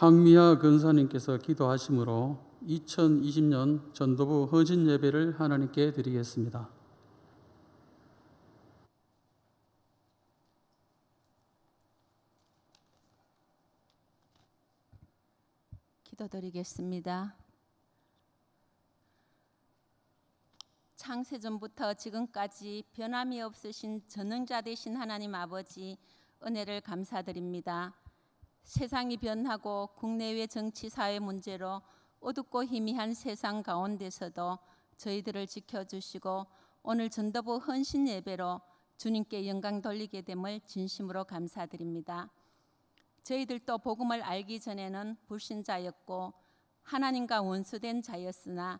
황미아 근사님께서 기도하심으로 2020년 전도부 헌신 예배를 하나님께 드리겠습니다. 기도드리겠습니다. 창세전부터 지금까지 변함이 없으신 전능자 되신 하나님 아버지, 은혜를 감사드립니다. 세상이 변하고 국내외 정치 사회 문제로 어둡고 희미한 세상 가운데서도 저희들을 지켜주시고 오늘 전도부 헌신 예배로 주님께 영광 돌리게 됨을 진심으로 감사드립니다. 저희들도 복음을 알기 전에는 불신자였고 하나님과 원수된 자였으나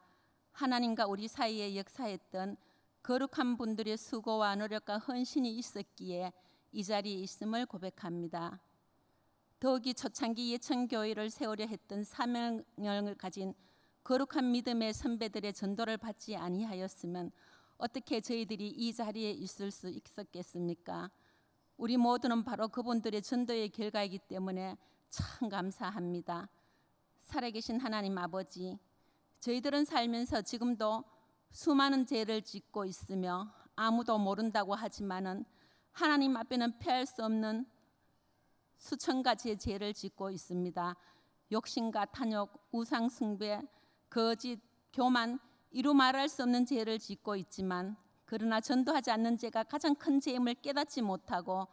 하나님과 우리 사이에 역사했던 거룩한 분들의 수고와 노력과 헌신이 있었기에 이 자리에 있음을 고백합니다. 더욱이 초창기 예천교회를 세우려 했던 사명을 가진 거룩한 믿음의 선배들의 전도를 받지 아니하였으면 어떻게 저희들이 이 자리에 있을 수 있었겠습니까? 우리 모두는 바로 그분들의 전도의 결과이기 때문에 참 감사합니다. 살아계신 하나님 아버지, 저희들은 살면서 지금도 수많은 죄를 짓고 있으며 아무도 모른다고 하지만은 하나님 앞에는 피할 수 없는 수천 가지의 죄를 짓고 있습니다. 욕심과 탐욕, 우상 숭배, 거짓, 교만, 이루 말할 수 없는 죄를 짓고 있지만 그러나 전도하지 않는 죄가 가장 큰 죄임을 깨닫지 못하고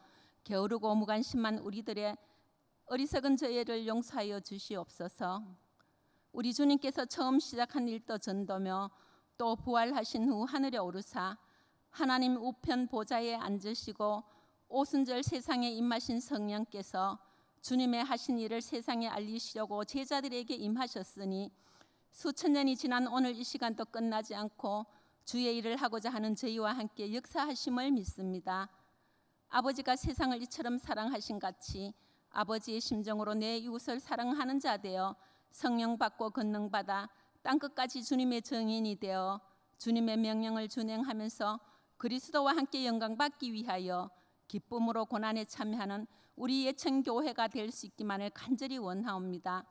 게으르고 무관심한 우리들의 어리석은 죄를 용서하여 주시옵소서. 우리 주님께서 처음 시작한 일도 전도며 또 부활하신 후 하늘에 오르사 하나님 우편 보좌에 앉으시고 오순절 세상에 임하신 성령께서 주님의 하신 일을 세상에 알리시려고 제자들에게 임하셨으니 수천 년이 지난 오늘 이 시간도 끝나지 않고 주의 일을 하고자 하는 저희와 함께 역사하심을 믿습니다. 아버지가 세상을 이처럼 사랑하신 같이 아버지의 심정으로 내 이웃을 사랑하는 자 되어 성령 받고 권능 받아 땅끝까지 주님의 증인이 되어 주님의 명령을 준행하면서 그리스도와 함께 영광 받기 위하여 기쁨으로 고난에 참여하는 우리 예천교회가 될 수 있기만을 간절히 원하옵니다.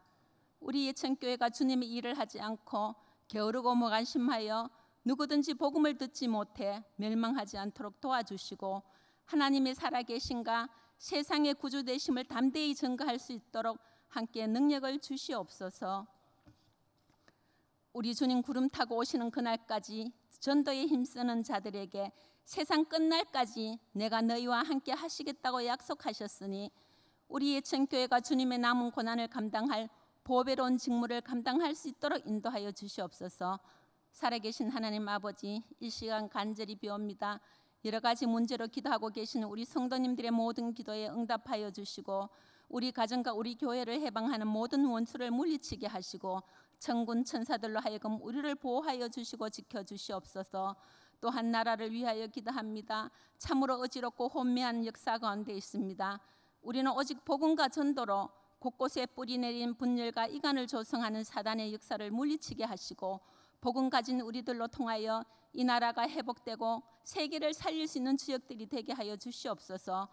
우리 예천교회가 주님의 일을 하지 않고 게으르고 무관심하여 누구든지 복음을 듣지 못해 멸망하지 않도록 도와주시고 하나님의 살아계신가 세상의 구주 되심을 담대히 증거할 수 있도록 함께 능력을 주시옵소서. 우리 주님 구름 타고 오시는 그날까지 전도에 힘쓰는 자들에게 세상 끝날까지 내가 너희와 함께 하시겠다고 약속하셨으니 우리 예천교회가 주님의 남은 고난을 감당할 보배로운 직무를 감당할 수 있도록 인도하여 주시옵소서. 살아계신 하나님 아버지, 이 시간 간절히 비옵니다. 여러 가지 문제로 기도하고 계시는 우리 성도님들의 모든 기도에 응답하여 주시고 우리 가정과 우리 교회를 해방하는 모든 원수를 물리치게 하시고 천군 천사들로 하여금 우리를 보호하여 주시고 지켜주시옵소서. 또한 나라를 위하여 기도합니다. 참으로 어지럽고 혼미한 역사 가운데 있습니다. 우리는 오직 복음과 전도로 곳곳에 뿌리내린 분열과 이간을 조성하는 사단의 역사를 물리치게 하시고 복음 가진 우리들로 통하여 이 나라가 회복되고 세계를 살릴 수 있는 주역들이 되게 하여 주시옵소서.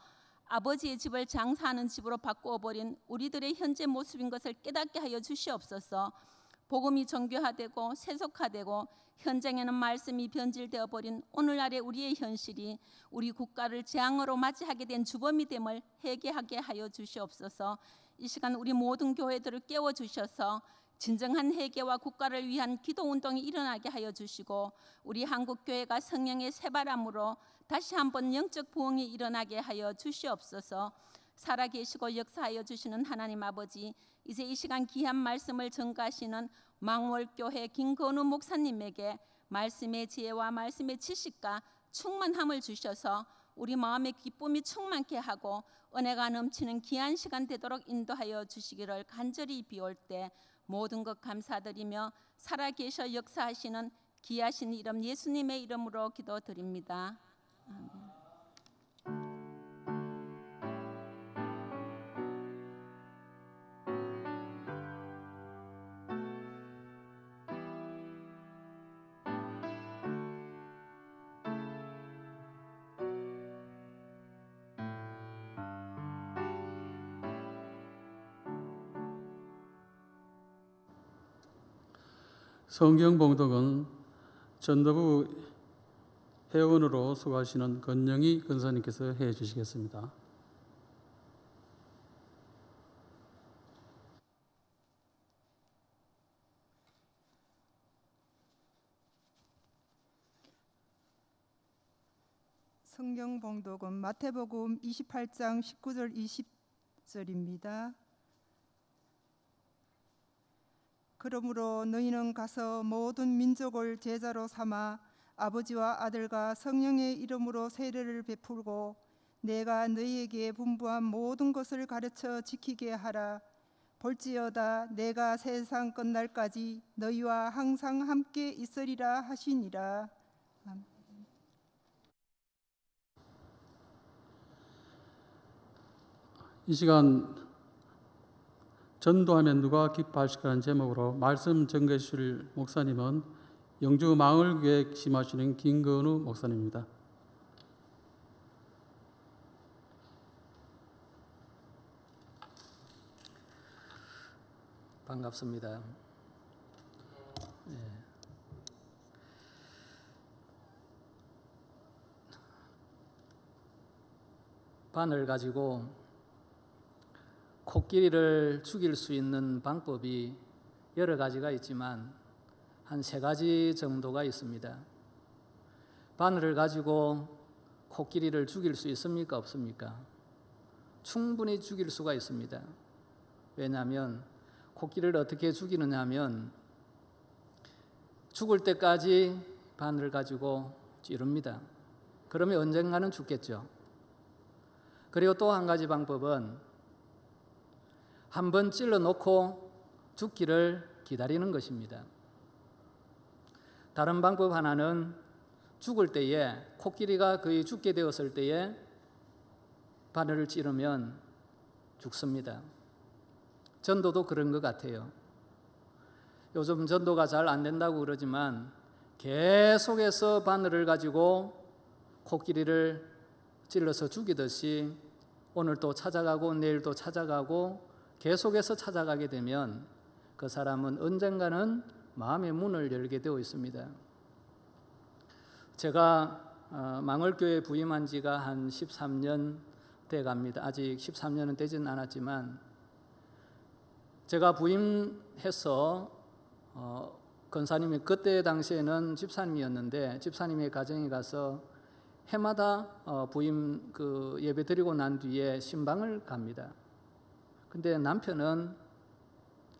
아버지의 집을 장사하는 집으로 바꾸어 버린 우리들의 현재 모습인 것을 깨닫게 하여 주시옵소서. 복음이 정교화되고 세속화되고 현장에는 말씀이 변질되어 버린 오늘날의 우리의 현실이 우리 국가를 재앙으로 맞이하게 된 주범이 됨을 회개하게 하여 주시옵소서. 이 시간 우리 모든 교회들을 깨워주셔서 진정한 회개와 국가를 위한 기도운동이 일어나게 하여 주시고 우리 한국교회가 성령의 새바람으로 다시 한번 영적 부흥이 일어나게 하여 주시옵소서. 살아계시고 역사하여 주시는 하나님 아버지, 이제 이 시간 귀한 말씀을 전가하시는 망월교회 김건우 목사님에게 말씀의 지혜와 말씀의 지식과 충만함을 주셔서 우리 마음의 기쁨이 충만케 하고 은혜가 넘치는 귀한 시간 되도록 인도하여 주시기를 간절히 비올 때 모든 것 감사드리며 살아계셔 역사하시는 귀하신 이름 예수님의 이름으로 기도드립니다. 아멘. 성경봉독은 전도부 회원으로 수고하시는 권영희 권사님께서 해 주시겠습니다. 성경 봉독은 마태복음 28장 19절 20절입니다. 그러므로 너희는 가서 모든 민족을 제자로 삼아 아버지와 아들과 성령의 이름으로 세례를 베풀고 내가 너희에게 분부한 모든 것을 가르쳐 지키게 하라. 볼지어다 내가 세상 끝날까지 너희와 항상 함께 있으리라 하시니라. 아멘. 이 시간 전도하면 누가 기뻐하실까라는 제목으로 말씀 전해 주실 목사님은 영주 마을교회 심하시는 김건우 목사님입니다. 반갑습니다. 바늘 가지고 코끼리를 죽일 수 있는 방법이 여러 가지가 있지만 한 3가지 정도가 있습니다. 바늘을 가지고 코끼리를 죽일 수 있습니까? 없습니까? 충분히 죽일 수가 있습니다. 왜냐하면 코끼리를 어떻게 죽이느냐 하면 죽을 때까지 바늘을 가지고 찌릅니다. 그러면 언젠가는 죽겠죠. 그리고 또 한 가지 방법은 한번 찔러 놓고 죽기를 기다리는 것입니다. 다른 방법 하나는 죽을 때에 코끼리가 거의 죽게 되었을 때에 바늘을 찌르면 죽습니다. 전도도 그런 것 같아요. 요즘 전도가 잘 안 된다고 그러지만 계속해서 바늘을 가지고 코끼리를 찔러서 죽이듯이 오늘 또 찾아가고 내일 또 찾아가고 계속해서 찾아가게 되면 그 사람은 언젠가는 마음의 문을 열게 되어 있습니다. 제가 망월교회 부임한 지가 한 13년 돼 갑니다. 아직 13년은 되지는 않았지만 제가 부임해서 권사님이 그때 당시에는 집사님이었는데 집사님의 가정에 가서 해마다 부임 예배 드리고 난 뒤에 신방을 갑니다. 근데 남편은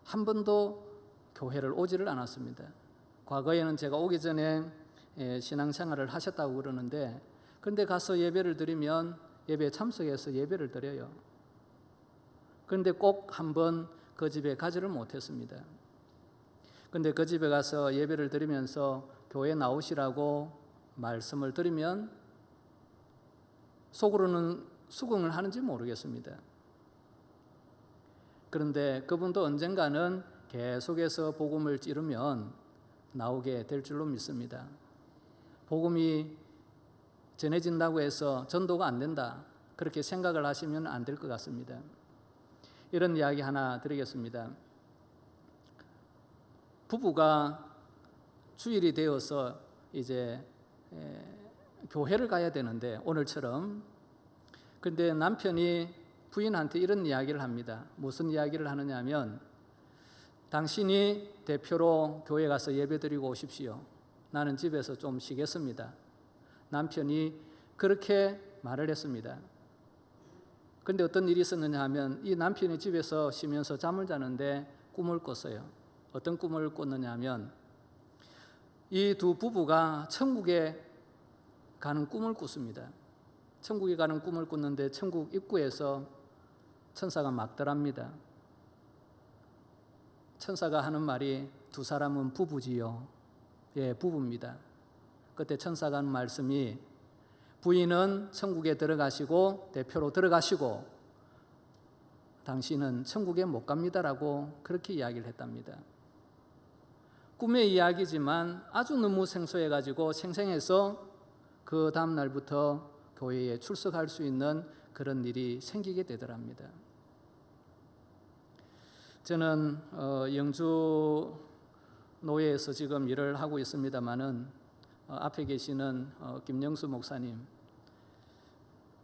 한 번도 교회를 오지를 않았습니다. 과거에는 제가 오기 전에 신앙생활을 하셨다고 그러는데 그런데 가서 예배를 드리면 예배에 참석해서 예배를 드려요. 그런데 꼭 한 번 그 집에 가지를 못했습니다. 그런데 그 집에 가서 예배를 드리면서 교회 나오시라고 말씀을 드리면 속으로는 수긍을 하는지 모르겠습니다. 그런데 그분도 언젠가는 계속해서 복음을 찌르면 나오게 될 줄로 믿습니다. 복음이 전해진다고 해서 전도가 안 된다, 그렇게 생각을 하시면 안 될 것 같습니다. 이런 이야기 하나 드리겠습니다. 부부가 주일이 되어서 이제 교회를 가야 되는데 오늘처럼, 그런데 남편이 부인한테 이런 이야기를 합니다. 무슨 이야기를 하느냐 하면 당신이 대표로 교회 가서 예배 드리고 오십시오. 나는 집에서 좀 쉬겠습니다. 남편이 그렇게 말을 했습니다. 그런데 어떤 일이 있었느냐 하면 이 남편이 집에서 쉬면서 잠을 자는데 꿈을 꿨어요. 어떤 꿈을 꿨느냐 하면 이 두 부부가 천국에 가는 꿈을 꿨습니다. 천국에 가는 꿈을 꿨는데 천국 입구에서 천사가 막더랍니다. 천사가 하는 말이 두 사람은 부부지요. 예, 부부입니다. 그때 천사가 하는 말씀이 부인은 천국에 들어가시고 대표로 들어가시고 당신은 천국에 못 갑니다라고 그렇게 이야기를 했답니다. 꿈의 이야기지만 아주 너무 생소해가지고 생생해서 그 다음 날부터 교회에 출석할 수 있는 그런 일이 생기게 되더랍니다. 저는 영주 노예에서 지금 일을 하고 있습니다마는 앞에 계시는 김영수 목사님,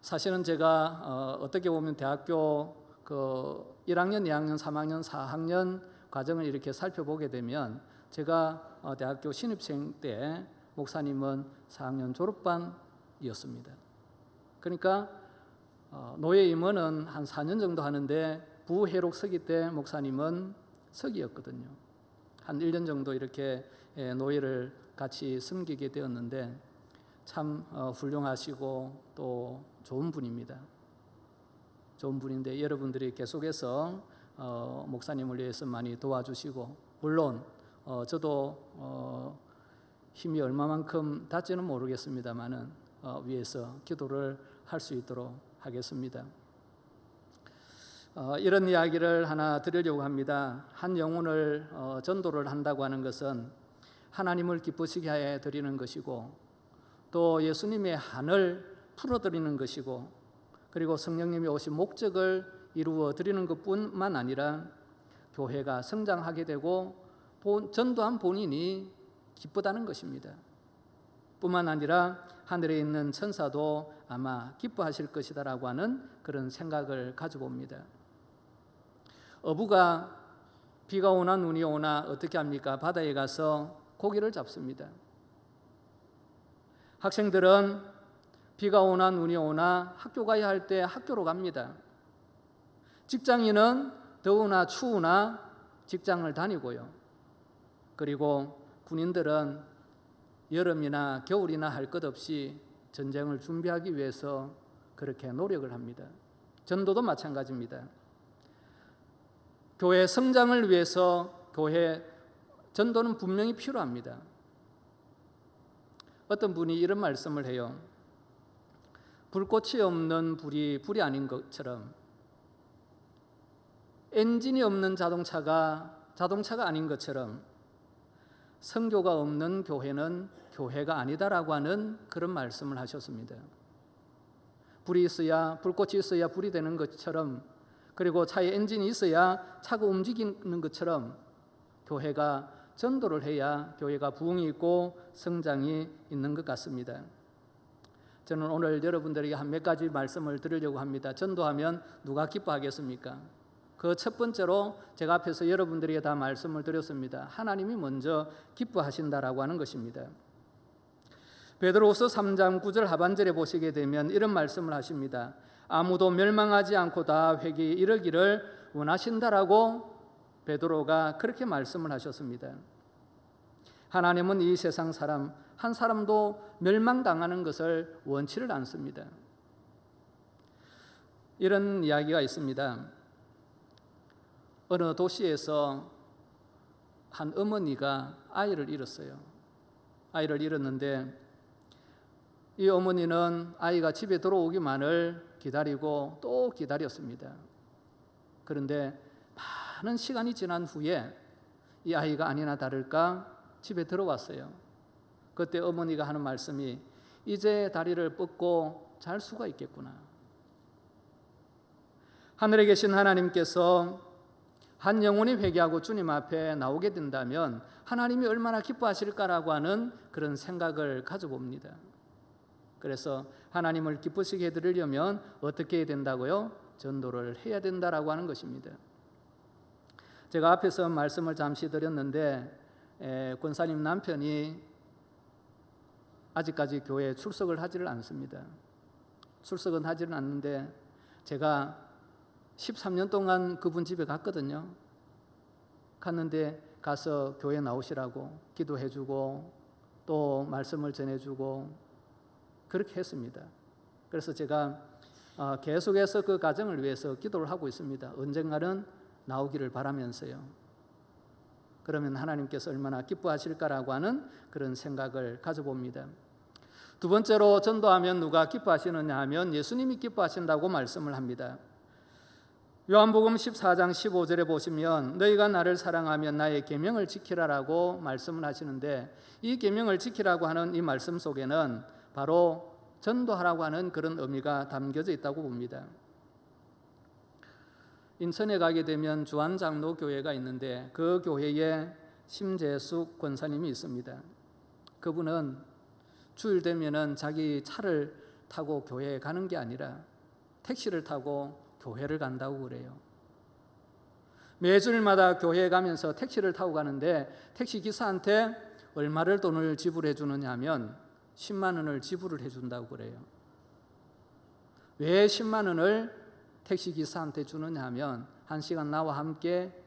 사실은 제가 어떻게 보면 대학교 1학년, 2학년, 3학년, 4학년 과정을 이렇게 살펴보게 되면 제가 대학교 신입생 때 목사님은 4학년 졸업반이었습니다. 그러니까 노예 임원은 한 4년 정도 하는데 부회록 서기 때 목사님은 서기였거든요. 한 1년 정도 이렇게 노예를 같이 섬기게 되었는데 참 훌륭하시고 또 좋은 분입니다. 좋은 분인데 여러분들이 계속해서 목사님을 위해서 많이 도와주시고, 물론 저도 힘이 얼마만큼 닿지는 모르겠습니다만은 위해서 기도를 할 수 있도록 하겠습니다. 이런 이야기를 하나 드리려고 합니다. 한 영혼을 전도를 한다고 하는 것은 하나님을 기쁘시게 해 드리는 것이고, 또 예수님의 한을 풀어드리는 것이고, 그리고 성령님이 오신 목적을 이루어 드리는 것뿐만 아니라 교회가 성장하게 되고 전도한 본인이 기쁘다는 것입니다. 뿐만 아니라 하늘에 있는 천사도 아마 기뻐하실 것이다라고 하는 그런 생각을 가지고 옵니다. 어부가 비가 오나 눈이 오나 어떻게 합니까? 바다에 가서 고기를 잡습니다. 학생들은 비가 오나 눈이 오나 학교 가야 할 때 학교로 갑니다. 직장인은 더우나 추우나 직장을 다니고요. 그리고 군인들은 여름이나 겨울이나 할 것 없이 전쟁을 준비하기 위해서 그렇게 노력을 합니다. 전도도 마찬가지입니다. 교회 성장을 위해서 교회 전도는 분명히 필요합니다. 어떤 분이 이런 말씀을 해요. 불꽃이 없는 불이 아닌 것처럼, 엔진이 없는 자동차가 아닌 것처럼, 선교가 없는 교회는 교회가 아니다라고 하는 그런 말씀을 하셨습니다. 불이 있어야, 불꽃이 있어야 불이 되는 것처럼, 그리고 차에 엔진이 있어야 차가 움직이는 것처럼 교회가 전도를 해야 교회가 부흥이 있고 성장이 있는 것 같습니다. 저는 오늘 여러분들에게 한 몇 가지 말씀을 드리려고 합니다. 전도하면 누가 기뻐하겠습니까? 그 첫 번째로 제가 앞에서 여러분들에게 다 말씀을 드렸습니다. 하나님이 먼저 기뻐하신다라고 하는 것입니다. 베드로후서 3장 9절 하반절에 보시게 되면 이런 말씀을 하십니다. 아무도 멸망하지 않고 다 회개에 이르기를 원하신다라고 베드로가 그렇게 말씀을 하셨습니다. 하나님은 이 세상 사람 한 사람도 멸망당하는 것을 원치를 않습니다. 이런 이야기가 있습니다. 어느 도시에서 한 어머니가 아이를 잃었어요. 아이를 잃었는데 이 어머니는 아이가 집에 들어오기만을 기다리고 또 기다렸습니다. 그런데 많은 시간이 지난 후에 이 아이가 아니나 다를까 집에 들어왔어요. 그때 어머니가 하는 말씀이 이제 다리를 뻗고 잘 수가 있겠구나. 하늘에 계신 하나님께서 한 영혼이 회개하고 주님 앞에 나오게 된다면 하나님이 얼마나 기뻐하실까라고 하는 그런 생각을 가져봅니다. 그래서 하나님을 기쁘시게 해드리려면 어떻게 해야 된다고요? 전도를 해야 된다라고 하는 것입니다. 제가 앞에서 말씀을 잠시 드렸는데 권사님 남편이 아직까지 교회에 출석을 하지를 않습니다. 출석은 하지는 않는데 제가 13년 동안 그분 집에 갔거든요. 갔는데 가서 교회 나오시라고 기도해주고 또 말씀을 전해주고 그렇게 했습니다. 그래서 제가 계속해서 그 가정을 위해서 기도를 하고 있습니다. 언젠가는 나오기를 바라면서요. 그러면 하나님께서 얼마나 기뻐하실까라고 하는 그런 생각을 가져봅니다. 두 번째로 전도하면 누가 기뻐하시느냐 하면 예수님이 기뻐하신다고 말씀을 합니다. 요한복음 14장 15절에 보시면 너희가 나를 사랑하면 나의 계명을 지키라라고 말씀을 하시는데 이 계명을 지키라고 하는 이 말씀 속에는 바로 전도하라고 하는 그런 의미가 담겨져 있다고 봅니다. 인천에 가게 되면 주안장로교회가 있는데 그 교회에 심재숙 권사님이 있습니다. 그분은 주일 되면은 자기 차를 타고 교회에 가는 게 아니라 택시를 타고 교회를 간다고 그래요. 매주일마다 교회에 가면서 택시를 타고 가는데 택시 기사한테 얼마를 돈을 지불해 주느냐 하면 10만 원을 지불을 해준다고 그래요. 왜 10만 원을 택시 기사한테 주느냐 하면 1시간 나와 함께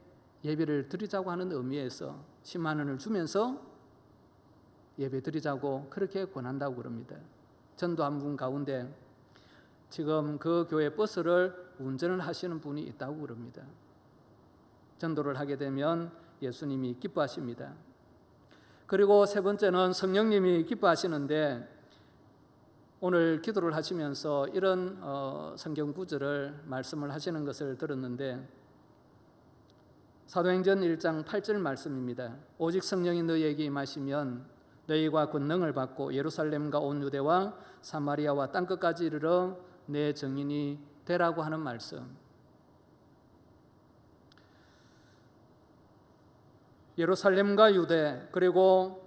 예배를 드리자고 하는 의미에서 10만 원을 주면서 예배 드리자고 그렇게 권한다고 그럽니다. 전도 한 분 가운데 지금 그 교회 버스를 운전을 하시는 분이 있다고 그럽니다. 전도를 하게 되면 예수님이 기뻐하십니다. 그리고 세 번째는 성령님이 기뻐하시는데 오늘 기도를 하시면서 이런 성경 구절을 말씀을 하시는 것을 들었는데 사도행전 1장 8절 말씀입니다. 오직 성령이 너희에게 임하시면 너희가 권능을 받고 예루살렘과 온 유대와 사마리아와 땅끝까지 이르러 내 증인이 되라고 하는 말씀. 예루살렘과 유대 그리고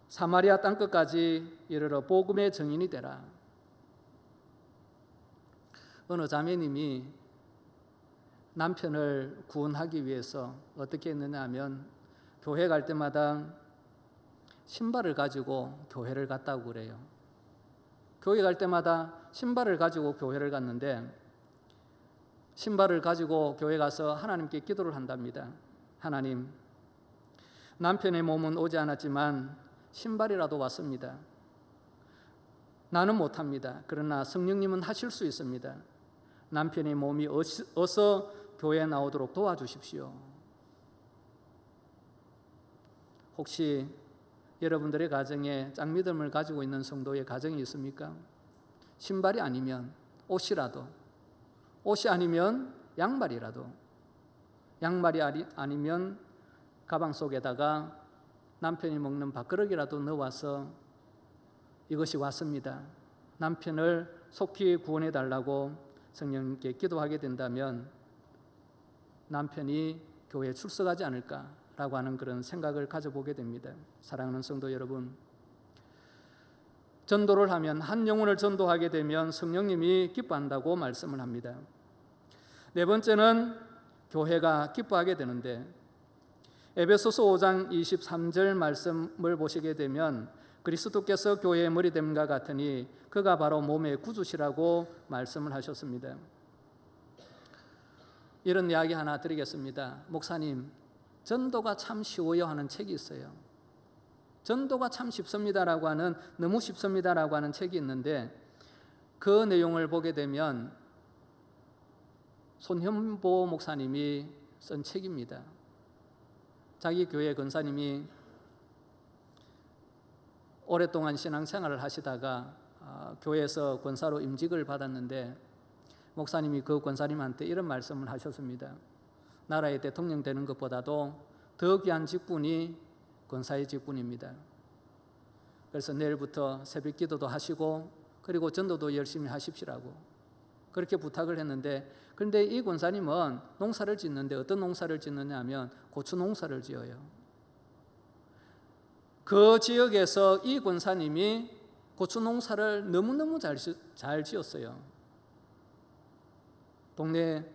사마리아 땅끝까지 이르러 복음의 증인이 되라. 어느 자매님이 남편을 구원하기 위해서 어떻게 했느냐 하면 교회 갈 때마다 신발을 가지고 교회를 갔다고 그래요. 교회 갈 때마다 신발을 가지고 교회를 갔는데 신발을 가지고 교회 가서 하나님께 기도를 한답니다. 하나님, 남편의 몸은 오지 않았지만 신발이라도 왔습니다. 나는 못합니다. 그러나 성령님은 하실 수 있습니다. 남편의 몸이 어서 교회에 나오도록 도와주십시오. 혹시 여러분들의 가정에 짝믿음을 가지고 있는 성도의 가정이 있습니까? 신발이 아니면 옷이라도, 옷이 아니면 양말이라도, 양말이 아니면 가방 속에다가 남편이 먹는 밥그릇이라도 넣어와서 이것이 왔습니다. 남편을 속히 구원해 달라고 성령님께 기도하게 된다면 남편이 교회에 출석하지 않을까라고 하는 그런 생각을 가져보게 됩니다. 사랑하는 성도 여러분, 전도를 하면 한 영혼을 전도하게 되면 성령님이 기뻐한다고 말씀을 합니다. 네 번째는 교회가 기뻐하게 되는데 에베소서 5장 23절 말씀을 보시게 되면 그리스도께서 교회의 머리됨과 같으니 그가 바로 몸의 구주시라고 말씀을 하셨습니다. 이런 이야기 하나 드리겠습니다. 목사님, 전도가 참 쉬워요 하는 책이 있어요. 전도가 참 쉽습니다라고 하는, 너무 쉽습니다라고 하는 책이 있는데 그 내용을 보게 되면 손현보 목사님이 쓴 책입니다. 자기 교회 권사님이 오랫동안 신앙생활을 하시다가 교회에서 권사로 임직을 받았는데 목사님이 그 권사님한테 이런 말씀을 하셨습니다. 나라의 대통령 되는 것보다도 더 귀한 직분이 권사의 직분입니다. 그래서 내일부터 새벽 기도도 하시고 그리고 전도도 열심히 하십시라고 그렇게 부탁을 했는데, 그런데 이 권사님은 농사를 짓는데 어떤 농사를 짓느냐 하면 고추 농사를 지어요. 그 지역에서 이 권사님이 고추 농사를 너무너무 잘 지었어요. 동네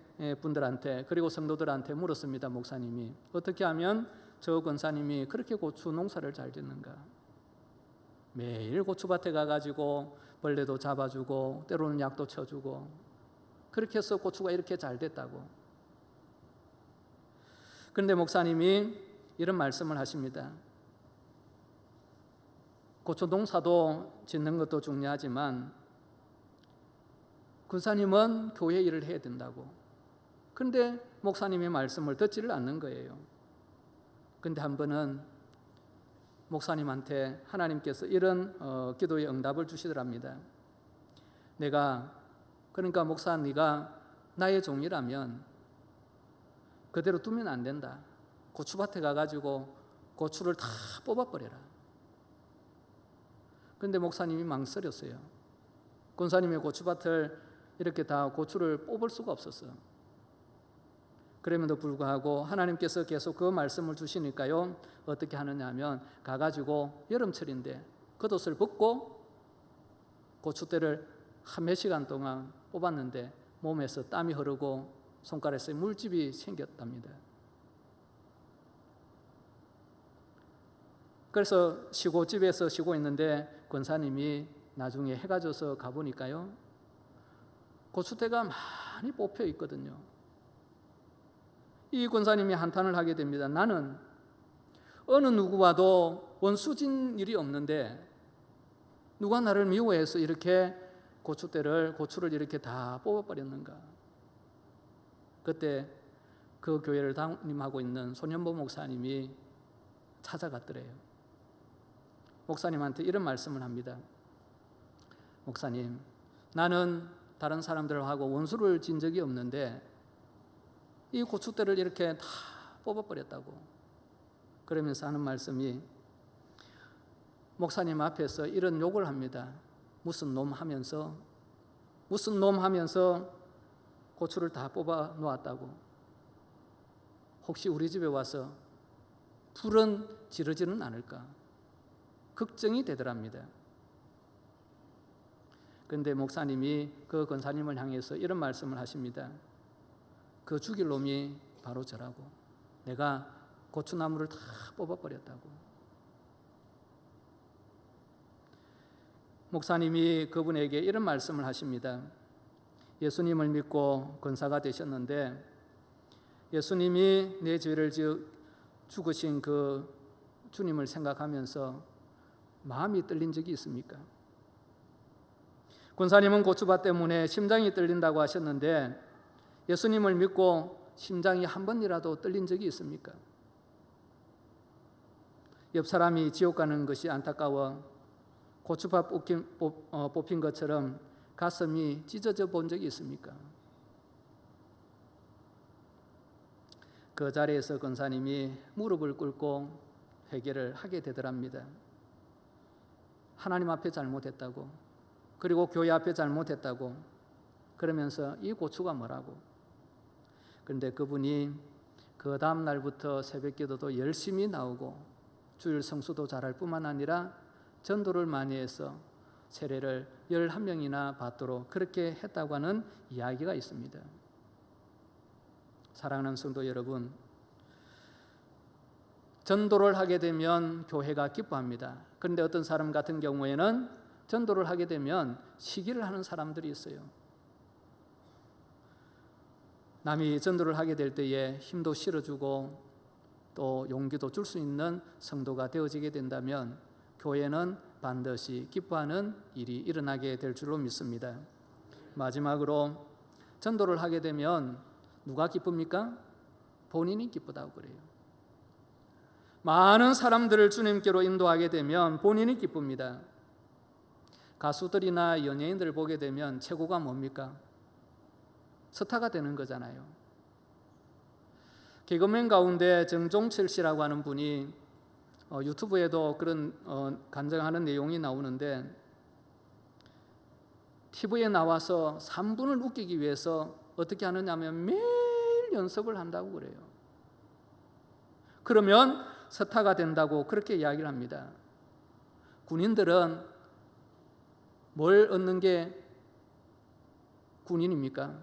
분들한테 그리고 성도들한테 물었습니다. 목사님이 어떻게 하면 저 권사님이 그렇게 고추 농사를 잘 짓는가. 매일 고추밭에 가가지고 벌레도 잡아주고 때로는 약도 쳐주고 그렇게 해서 고추가 이렇게 잘 됐다고. 그런데 목사님이 이런 말씀을 하십니다. 고추 농사도 짓는 것도 중요하지만 권사님은 교회 일을 해야 된다고. 그런데 목사님의 말씀을 듣지를 않는 거예요. 그런데 한 번은 목사님한테 하나님께서 이런 기도의 응답을 주시더랍니다. 그러니까 목사, 네가 나의 종이라면 그대로 두면 안 된다. 고추밭에 가가지고 고추를 다 뽑아버려라. 그런데 목사님이 망설였어요. 권사님의 고추밭을 이렇게 다 고추를 뽑을 수가 없었어요. 그럼에도 불구하고 하나님께서 계속 그 말씀을 주시니까요, 어떻게 하느냐 하면 가가지고 여름철인데 겉옷을 벗고 고추대를 한 몇 시간 동안 뽑았는데 몸에서 땀이 흐르고 손가락에 물집이 생겼답니다. 그래서 집에서 쉬고 있는데 권사님이 나중에 해가 져서 가보니까요, 고추대가 많이 뽑혀 있거든요. 이 권사님이 한탄을 하게 됩니다. 나는 어느 누구와도 원수진 일이 없는데 누가 나를 미워해서 이렇게 고추를 이렇게 다 뽑아버렸는가. 그때 그 교회를 담임하고 있는 손현보 목사님이 찾아갔더래요. 목사님한테 이런 말씀을 합니다. 목사님, 나는 다른 사람들하고 원수를 진 적이 없는데 이 고추대를 이렇게 다 뽑아버렸다고. 그러면서 하는 말씀이, 목사님 앞에서 이런 욕을 합니다. 무슨 놈 하면서 고추를 다 뽑아 놓았다고. 혹시 우리 집에 와서 불은 지르지는 않을까 걱정이 되더랍니다. 그런데 목사님이 그 권사님을 향해서 이런 말씀을 하십니다. 그 죽일 놈이 바로 저라고. 내가 고추나무를 다 뽑아버렸다고. 목사님이 그분에게 이런 말씀을 하십니다. 예수님을 믿고 권사가 되셨는데 예수님이 내 죄를 죽으신 그 주님을 생각하면서 마음이 떨린 적이 있습니까? 권사님은 고추밭 때문에 심장이 떨린다고 하셨는데 예수님을 믿고 심장이 한 번이라도 떨린 적이 있습니까? 옆 사람이 지옥 가는 것이 안타까워 고추밭 뽑힌 것처럼 가슴이 찢어져 본 적이 있습니까? 그 자리에서 권사님이 무릎을 꿇고 회개를 하게 되더랍니다. 하나님 앞에 잘못했다고, 그리고 교회 앞에 잘못했다고, 그러면서 이 고추가 뭐라고. 그런데 그분이 그 다음 날부터 새벽 기도도 열심히 나오고 주일 성수도 잘할 뿐만 아니라 전도를 많이 해서 세례를 11명이나 받도록 그렇게 했다고 하는 이야기가 있습니다. 사랑하는 성도 여러분, 전도를 하게 되면 교회가 기뻐합니다. 그런데 어떤 사람 같은 경우에는 전도를 하게 되면 시기를 하는 사람들이 있어요. 남이 전도를 하게 될 때에 힘도 실어주고 또 용기도 줄 수 있는 성도가 되어지게 된다면 교회는 반드시 기뻐하는 일이 일어나게 될 줄로 믿습니다. 마지막으로 전도를 하게 되면 누가 기쁩니까? 본인이 기쁘다고 그래요. 많은 사람들을 주님께로 인도하게 되면 본인이 기쁩니다. 가수들이나 연예인들을 보게 되면 최고가 뭡니까? 스타가 되는 거잖아요. 개그맨 가운데 정종철 씨라고 하는 분이 유튜브에도 그런 간증하는 내용이 나오는데 TV에 나와서 3분을 웃기기 위해서 어떻게 하느냐면 매일 연습을 한다고 그래요. 그러면 스타가 된다고 그렇게 이야기를 합니다. 군인들은 뭘 얻는 게 군인입니까?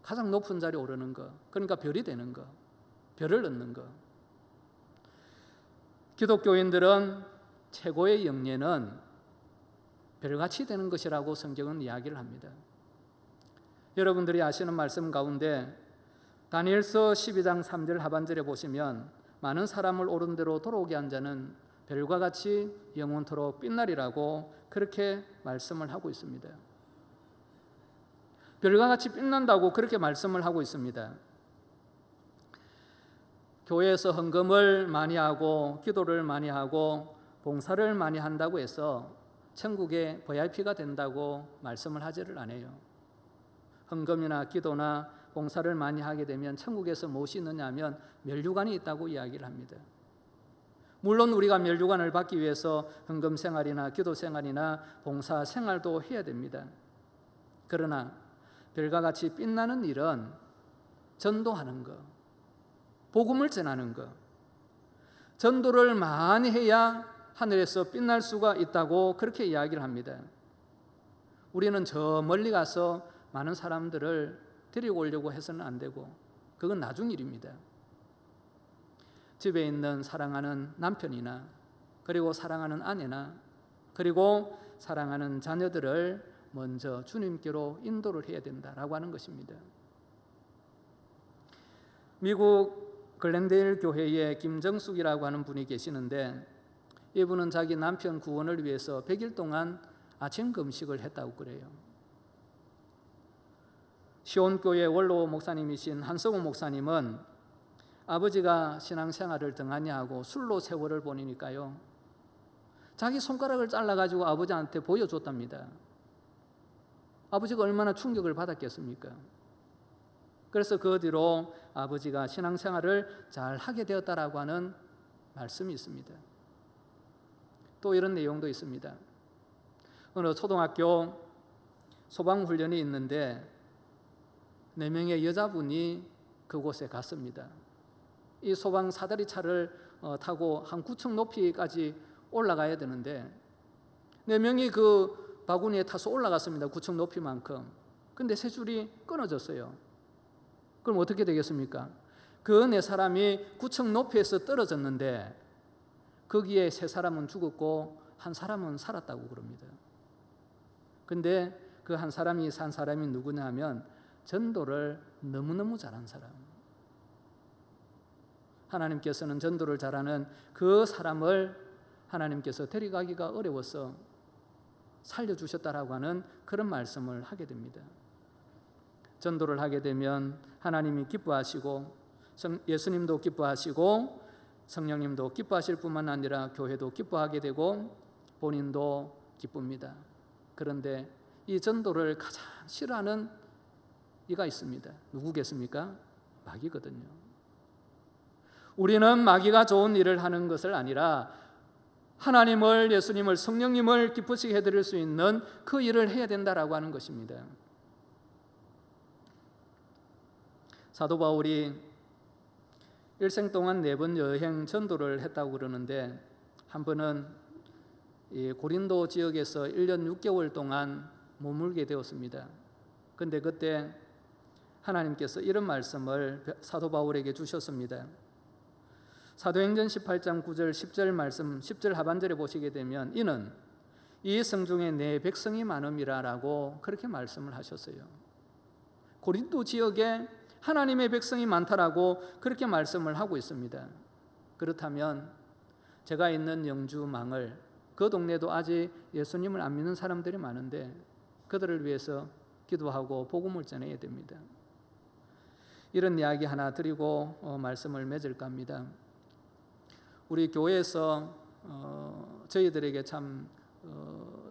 가장 높은 자리에 오르는 거, 그러니까 별이 되는 거, 별을 얻는 거. 기독교인들은 최고의 영예는 별같이 되는 것이라고 성경은 이야기를 합니다. 여러분들이 아시는 말씀 가운데 다니엘서 12장 3절 하반절에 보시면 많은 사람을 옳은 대로 돌아오게 한 자는 별과 같이 영원토록 빛나리라고 그렇게 말씀을 하고 있습니다. 별과 같이 빛난다고 그렇게 말씀을 하고 있습니다. 교회에서 헌금을 많이 하고 기도를 많이 하고 봉사를 많이 한다고 해서 천국에 VIP가 된다고 말씀을 하지를 않아요. 헌금이나 기도나 봉사를 많이 하게 되면 천국에서 무엇이 있느냐 하면 멸류관이 있다고 이야기를 합니다. 물론 우리가 멸류관을 받기 위해서 헌금 생활이나 기도 생활이나 봉사 생활도 해야 됩니다. 그러나 별과 같이 빛나는 일은 전도하는 것, 복음을 전하는 것, 전도를 많이 해야 하늘에서 빛날 수가 있다고 그렇게 이야기를 합니다. 우리는 저 멀리 가서 많은 사람들을 데리고 오려고 해서는 안 되고 그건 나중 일입니다. 집에 있는 사랑하는 남편이나 그리고 사랑하는 아내나 그리고 사랑하는 자녀들을 먼저 주님께로 인도를 해야 된다라고 하는 것입니다. 미국 글렌데일 교회에 김정숙이라고 하는 분이 계시는데 이분은 자기 남편 구원을 위해서 100일 동안 아침 금식을 했다고 그래요. 시온교회 원로 목사님이신 한성우 목사님은 아버지가 신앙생활을 등한히 하고 술로 세월을 보내니까요, 자기 손가락을 잘라가지고 아버지한테 보여줬답니다. 아버지가 얼마나 충격을 받았겠습니까? 그래서 그 뒤로 아버지가 신앙생활을 잘 하게 되었다라고 하는 말씀이 있습니다. 또 이런 내용도 있습니다. 어느 초등학교 소방훈련이 있는데 4명의 여자분이 그곳에 갔습니다. 이 소방 사다리 차를 타고 한 9층 높이까지 올라가야 되는데 4명이 그 바구니에 타서 올라갔습니다. 9층 높이만큼. 근데 세 줄이 끊어졌어요. 그럼 어떻게 되겠습니까? 그 4사람이 9층 높이에서 떨어졌는데 거기에 3사람은 죽었고 1사람은 살았다고 그럽니다. 근데 그 1사람이 산 사람이 누구냐 하면 전도를 너무너무 잘한 사람. 하나님께서는 전도를 잘하는 그 사람을 하나님께서 데려가기가 어려워서 살려주셨다라고 하는 그런 말씀을 하게 됩니다. 전도를 하게 되면 하나님이 기뻐하시고 예수님도 기뻐하시고 성령님도 기뻐하실 뿐만 아니라 교회도 기뻐하게 되고 본인도 기쁩니다. 그런데 이 전도를 가장 싫어하는 이가 있습니다. 누구겠습니까? 마귀거든요. 우리는 마귀가 좋은 일을 하는 것을 아니라 하나님을, 예수님을, 성령님을 기쁘시게 해드릴 수 있는 그 일을 해야 된다라고 하는 것입니다. 사도 바울이 일생 동안 4번 여행 전도를 했다고 그러는데 한 번은 이 고린도 지역에서 1년 6개월 동안 머물게 되었습니다. 그런데 그때 하나님께서 이런 말씀을 사도 바울에게 주셨습니다. 사도행전 18장 9절 10절 말씀 10절 하반절에 보시게 되면 이는 이 성중에 내 백성이 많음이라라고 그렇게 말씀을 하셨어요. 고린도 지역에 하나님의 백성이 많다라고 그렇게 말씀을 하고 있습니다. 그렇다면 제가 있는 영주 망을, 그 동네도 아직 예수님을 안 믿는 사람들이 많은데 그들을 위해서 기도하고 복음을 전해야 됩니다. 이런 이야기 하나 드리고 말씀을 맺을까 합니다. 우리 교회에서 저희들에게 참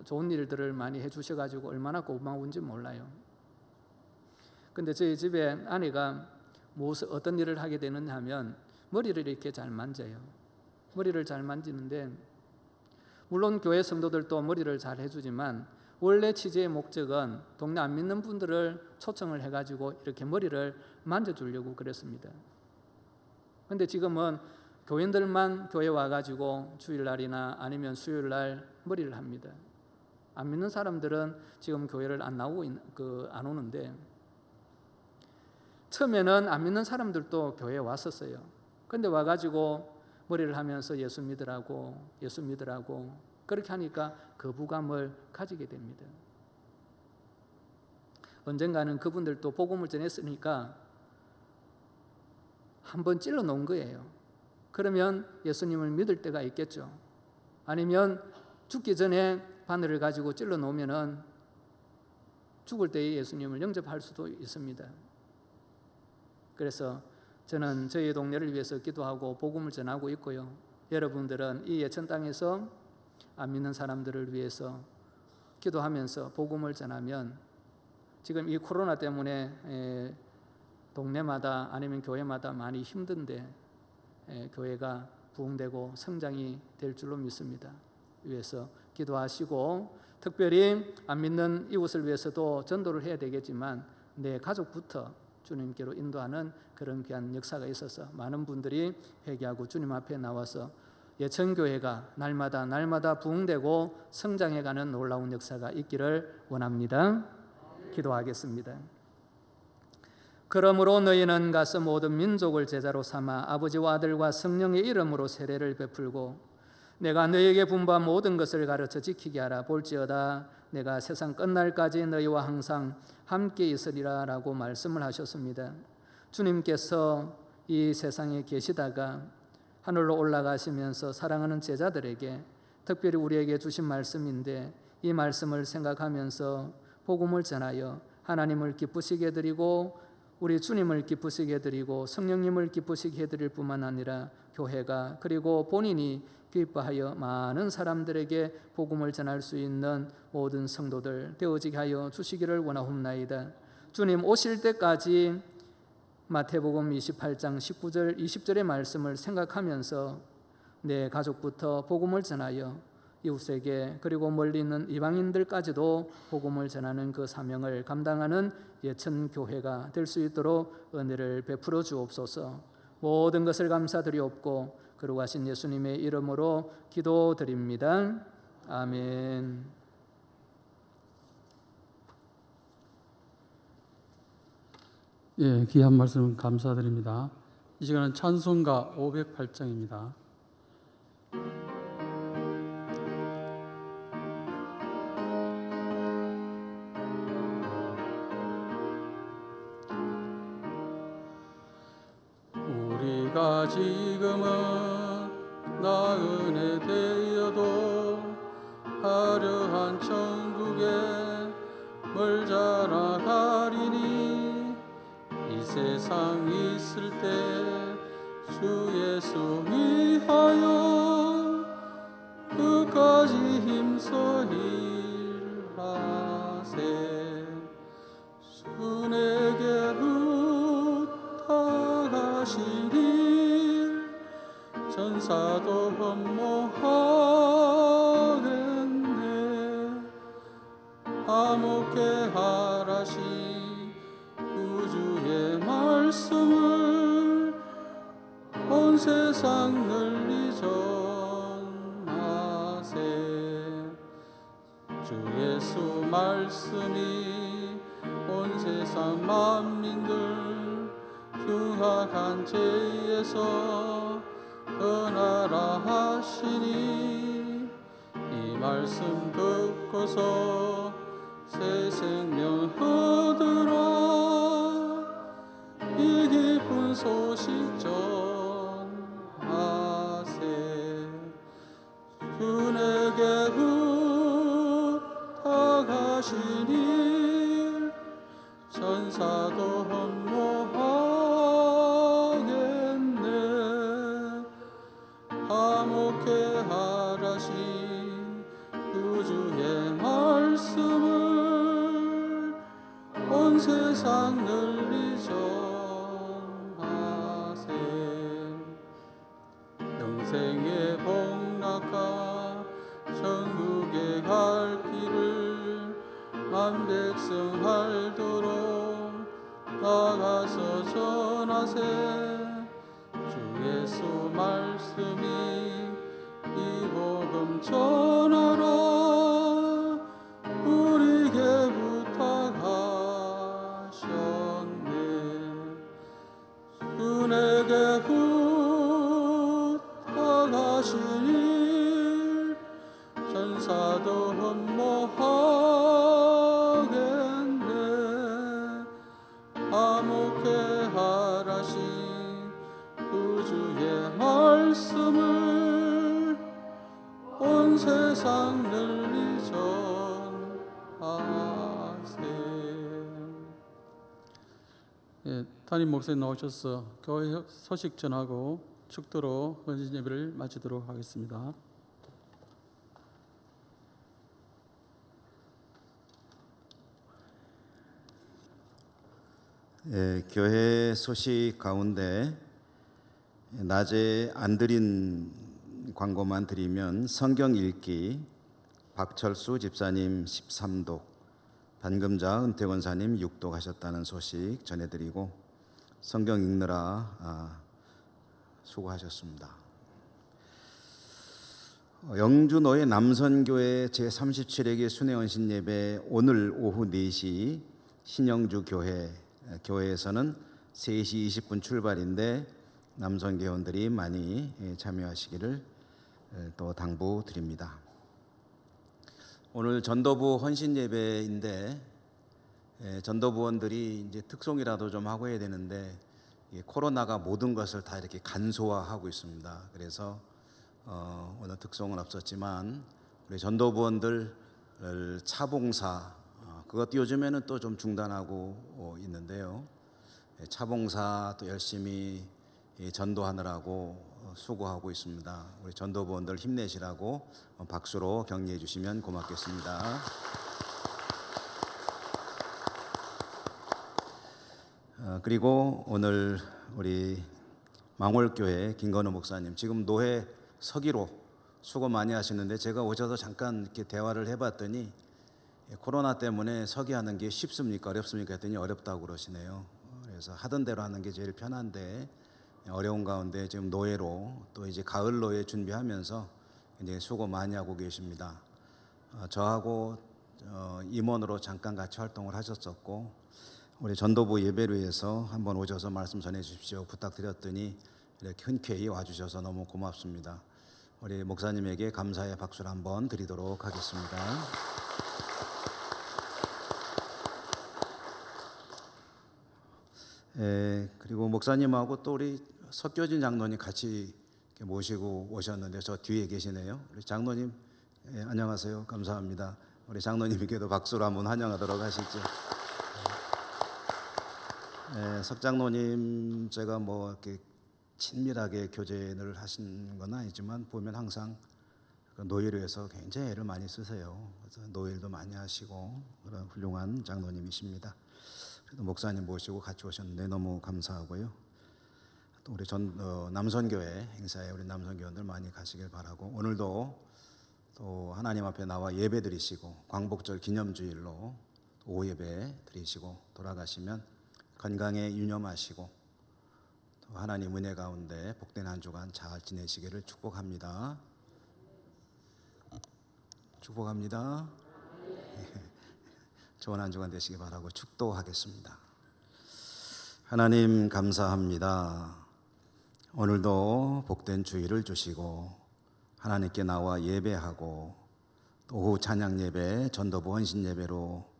좋은 일들을 많이 해주셔가지고 얼마나 고마운지 몰라요. 근데 저희 집에 아내가 어떤 일을 하게 되느냐 하면 머리를 이렇게 잘 만져요. 머리를 잘 만지는데 물론 교회 성도들도 머리를 잘 해주지만 원래 취재의 목적은 동네 안 믿는 분들을 초청을 해가지고 이렇게 머리를 만져주려고 그랬습니다. 근데 지금은 교인들만 교회 와가지고 주일날이나 아니면 수요일날 머리를 합니다. 안 믿는 사람들은 지금 교회를 안 오는데 처음에는 안 믿는 사람들도 교회에 왔었어요. 근데 와가지고 머리를 하면서 예수 믿으라고 그렇게 하니까 거부감을 가지게 됩니다. 언젠가는 그분들도 복음을 전했으니까 한번 찔러 놓은 거예요. 그러면 예수님을 믿을 때가 있겠죠. 아니면 죽기 전에 바늘을 가지고 찔러 놓으면은 죽을 때에 예수님을 영접할 수도 있습니다. 그래서 저는 저희 동네를 위해서 기도하고 복음을 전하고 있고요. 여러분들은 이 예천 땅에서 안 믿는 사람들을 위해서 기도하면서 복음을 전하면 지금 이 코로나 때문에 동네마다 아니면 교회마다 많이 힘든데 교회가 부흥되고 성장이 될 줄로 믿습니다. 위해서 기도하시고 특별히 안 믿는 이웃을 위해서도 전도를 해야 되겠지만 내 가족부터 주님께로 인도하는 그런 귀한 역사가 있어서 많은 분들이 회개하고 주님 앞에 나와서 예천교회가 날마다 부흥되고 성장해가는 놀라운 역사가 있기를 원합니다. 기도하겠습니다. 그러므로 너희는 가서 모든 민족을 제자로 삼아 아버지와 아들과 성령의 이름으로 세례를 베풀고 내가 너희에게 분부한 모든 것을 가르쳐 지키게 하라. 볼지어다 내가 세상 끝날까지 너희와 항상 함께 있으리라 라고 말씀을 하셨습니다. 주님께서 이 세상에 계시다가 하늘로 올라가시면서 사랑하는 제자들에게 특별히 우리에게 주신 말씀인데, 이 말씀을 생각하면서 복음을 전하여 하나님을 기쁘시게 해드리고 우리 주님을 기쁘시게 해드리고 성령님을 기쁘시게 해드릴 뿐만 아니라 교회가 그리고 본인이 기뻐하여 많은 사람들에게 복음을 전할 수 있는 모든 성도들 되어지게 하여 주시기를 원하옵나이다. 주님 오실 때까지 마태복음 28장 19절 20절의 말씀을 생각하면서 내 가족부터 복음을 전하여 이웃에게 그리고 멀리 있는 이방인들까지도 복음을 전하는 그 사명을 감당하는 예천교회가 될 수 있도록 은혜를 베풀어 주옵소서. 모든 것을 감사드리옵고 거룩하신 예수님의 이름으로 기도드립니다. 아멘. 예, 귀한 말씀 감사드립니다. 이 시간은 찬송가 508장입니다. 우리가 지금은 나그네 되어도 화려한 천국에 멀자라 가리니 이 세상 있을 때 주 예수 위하여 끝까지 힘써 일하세. 주 내게 부탁하시니 전사도 흠모하겠네. 화목케 하라시 구주의 말씀을 온 세상 널리 전하세. 주 예수 말씀이 온 세상 만민들 흉악한 죄에서 떠나라 하시니 이 말씀 듣고서 새 생명 얻으라. 이 기쁜 소식 전하세. 주 내게 부탁하시니 전사도 흠모하겠네. 화목케 하라시 구주의 말씀을 온 세상 널리 전하세. 영생의 복락과 천국에 갈 길을 만 백성 알도록 나가서 전하세. 주 예수 말씀이 이 복음 전하라. 우리에게 부탁하셨네. 주 내게 부탁하시니 전사도 흠모하겠네. 화목케 하라시 구주의 말씀을 온 세상 널리 전하세. 예, 담임 목사님 나오셔서 교회 소식 전하고 축도로 헌신 예배를 마치도록 하겠습니다. 예, 교회 소식 가운데 낮에 안 드린 광고만 드리면 성경 읽기 박철수 집사님 13독, 단금자 은퇴 권사님 6독 하셨다는 소식 전해드리고 성경 읽느라 수고하셨습니다. 영주 노예 남선교회 제37회기 순회헌신 예배 오늘 오후 4시 신영주 교회에서는 3시 20분 출발인데 남선교원들이 많이 참여하시기를 또 당부드립니다. 오늘 전도부 헌신 예배인데 전도부원들이 이제 특송이라도 좀 하고 해야 되는데 코로나가 모든 것을 다 이렇게 간소화하고 있습니다. 그래서 오늘 특송은 없었지만 우리 전도부원들 차봉사 그것도 요즘에는 또 좀 중단하고 있는데요. 차봉사 또 열심히 전도하느라고 수고하고 있습니다. 우리 전도부원들 힘내시라고 박수로 격려해 주시면 고맙겠습니다. 그리고 오늘 우리 망월교회 김건우 목사님 지금 노회 서기로 수고 많이 하시는데 제가 오셔서 잠깐 이렇게 대화를 해봤더니 코로나 때문에 서기하는 게 쉽습니까 어렵습니까 했더니 어렵다고 그러시네요. 그래서 하던 대로 하는 게 제일 편한데 어려운 가운데 지금 노예로 또 이제 가을 노예 준비하면서 이제 수고 많이 하고 계십니다. 저하고 임원으로 잠깐 같이 활동을 하셨었고 우리 전도부 예배를 위해서 한번 오셔서 말씀 전해 주십시오 부탁드렸더니 이렇게 흔쾌히 와주셔서 너무 고맙습니다. 우리 목사님에게 감사의 박수를 한번 드리도록 하겠습니다. 그리고 목사님하고 또 우리 석교진 장로님 같이 모시고 오셨는데 저 뒤에 계시네요. 우리 장로님 안녕하세요. 감사합니다. 우리 장로님께도 박수로 한번 환영하도록 하시죠. 석 장로님 제가 뭐 이렇게 친밀하게 교제를 하신 건 아니지만 보면 항상 노예를 위해서 굉장히 애를 많이 쓰세요. 그래서 노예도 많이 하시고 그런 훌륭한 장로님이십니다. 그래도 목사님 모시고 같이 오셨는데 너무 감사하고요. 또 우리 남선교회 행사에 우리 남선교원들 많이 가시길 바라고 오늘도 또 하나님 앞에 나와 예배 드리시고 광복절 기념주일로 오후 예배 드리시고 돌아가시면 건강에 유념하시고 또 하나님 은혜 가운데 복된 한 주간 잘 지내시기를 축복합니다. 축복합니다. 좋은 한 주간 되시기 바라고 축도하겠습니다. 하나님 감사합니다. 오늘도 복된 주일을 주시고 하나님께 나와 예배하고 또 오후 찬양 예배, 전도부 헌신 예배로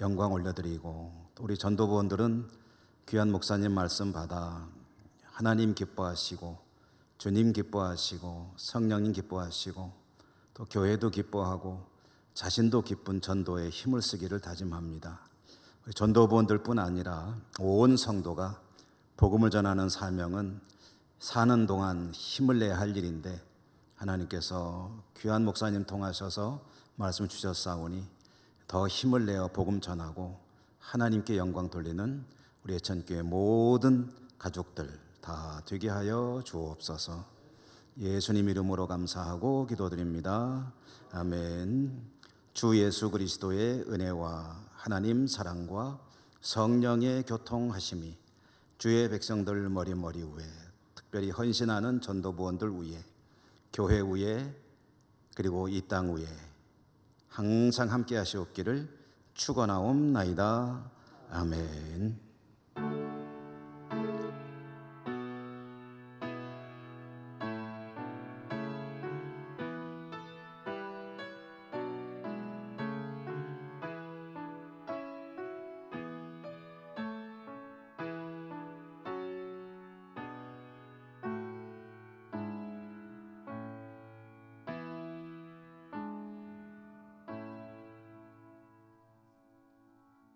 영광 올려드리고 또 우리 전도부원들은 귀한 목사님 말씀 받아 하나님 기뻐하시고 주님 기뻐하시고 성령님 기뻐하시고 또 교회도 기뻐하고 자신도 기쁜 전도에 힘을 쓰기를 다짐합니다. 우리 전도부원들뿐 아니라 온 성도가 복음을 전하는 사명은 사는 동안 힘을 내야 할 일인데 하나님께서 귀한 목사님 통하셔서 말씀 주셨사오니 더 힘을 내어 복음 전하고 하나님께 영광 돌리는 우리 예천교회 모든 가족들 다 되게 하여 주옵소서. 예수님 이름으로 감사하고 기도드립니다. 아멘. 주 예수 그리스도의 은혜와 하나님 사랑과 성령의 교통하심이 주의 백성들 머리 위에 특별히 헌신하는 전도부원들 위에 교회 위에 그리고 이 땅 위에 항상 함께 하시옵기를 축원하옵나이다. 아멘.